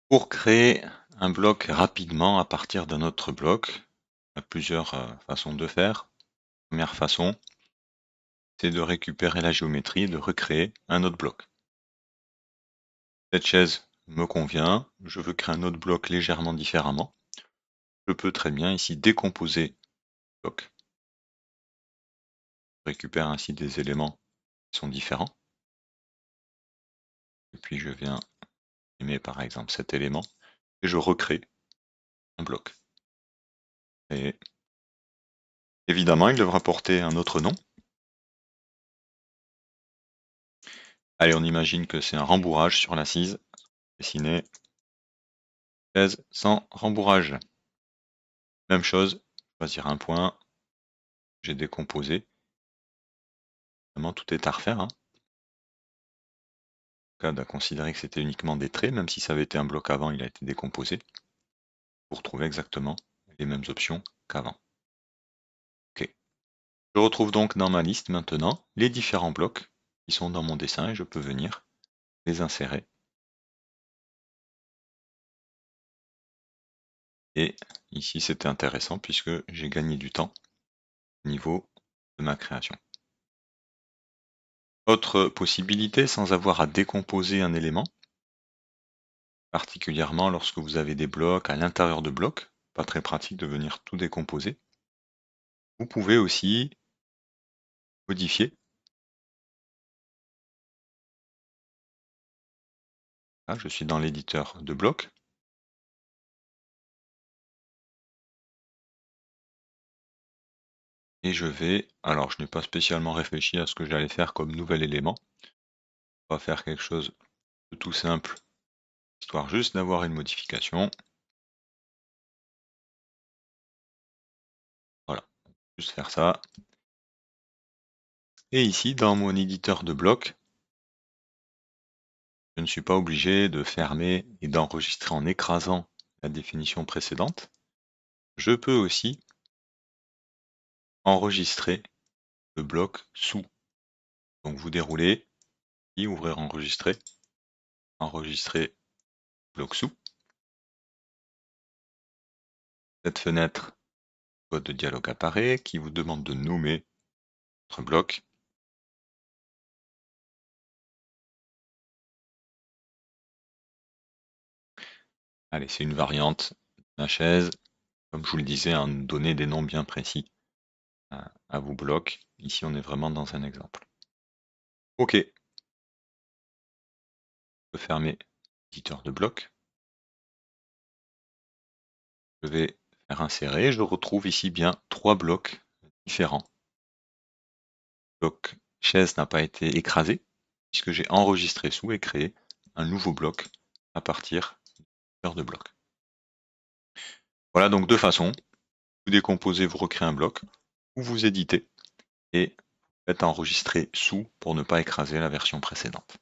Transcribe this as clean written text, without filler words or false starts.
Pour créer un bloc rapidement à partir d'un autre bloc, il y a plusieurs façons de faire. Première façon, c'est de récupérer la géométrie et de recréer un autre bloc. Cette chaise me convient, je veux créer un autre bloc légèrement différemment. Je peux très bien ici décomposer le bloc. Je récupère ainsi des éléments qui sont différents. Et puis je viens aimer par exemple cet élément et je recrée un bloc. Et évidemment, il devra porter un autre nom. Allez, on imagine que c'est un rembourrage sur l'assise. Dessiner chaise sans rembourrage. Même chose, choisir un point. J'ai décomposé. Vraiment, tout est à refaire. En tout cas, à considérer que c'était uniquement des traits, même si ça avait été un bloc avant, il a été décomposé. Pour trouver exactement les mêmes options qu'avant. Ok. Je retrouve donc dans ma liste maintenant les différents blocs qui sont dans mon dessin et je peux venir les insérer. Et ici, c'était intéressant puisque j'ai gagné du temps au niveau de ma création. Autre possibilité, sans avoir à décomposer un élément, particulièrement lorsque vous avez des blocs à l'intérieur de blocs, pas très pratique de venir tout décomposer. Vous pouvez aussi modifier. Là, je suis dans l'éditeur de blocs. Et je vais, alors je n'ai pas spécialement réfléchi à ce que j'allais faire comme nouvel élément. On va faire quelque chose de tout simple, histoire juste d'avoir une modification. Voilà, juste faire ça. Et ici, dans mon éditeur de blocs, je ne suis pas obligé de fermer et d'enregistrer en écrasant la définition précédente. Je peux aussi enregistrer le bloc sous. Donc vous déroulez, et ouvrir enregistrer bloc sous. Cette fenêtre, code de dialogue apparaît qui vous demande de nommer votre bloc. Allez, c'est une variante de la chaise. Comme je vous le disais, hein, donner des noms bien précis à vos blocs. Ici, on est vraiment dans un exemple. Ok. Je peux fermer l'éditeur de blocs. Je vais faire insérer. Je retrouve ici bien 3 blocs différents. Le bloc chaise n'a pas été écrasé, puisque j'ai enregistré sous et créé un nouveau bloc à partir de blocs. Voilà donc deux façons. Vous décomposez, vous recréez un bloc, ou vous éditez et faites enregistrer sous pour ne pas écraser la version précédente.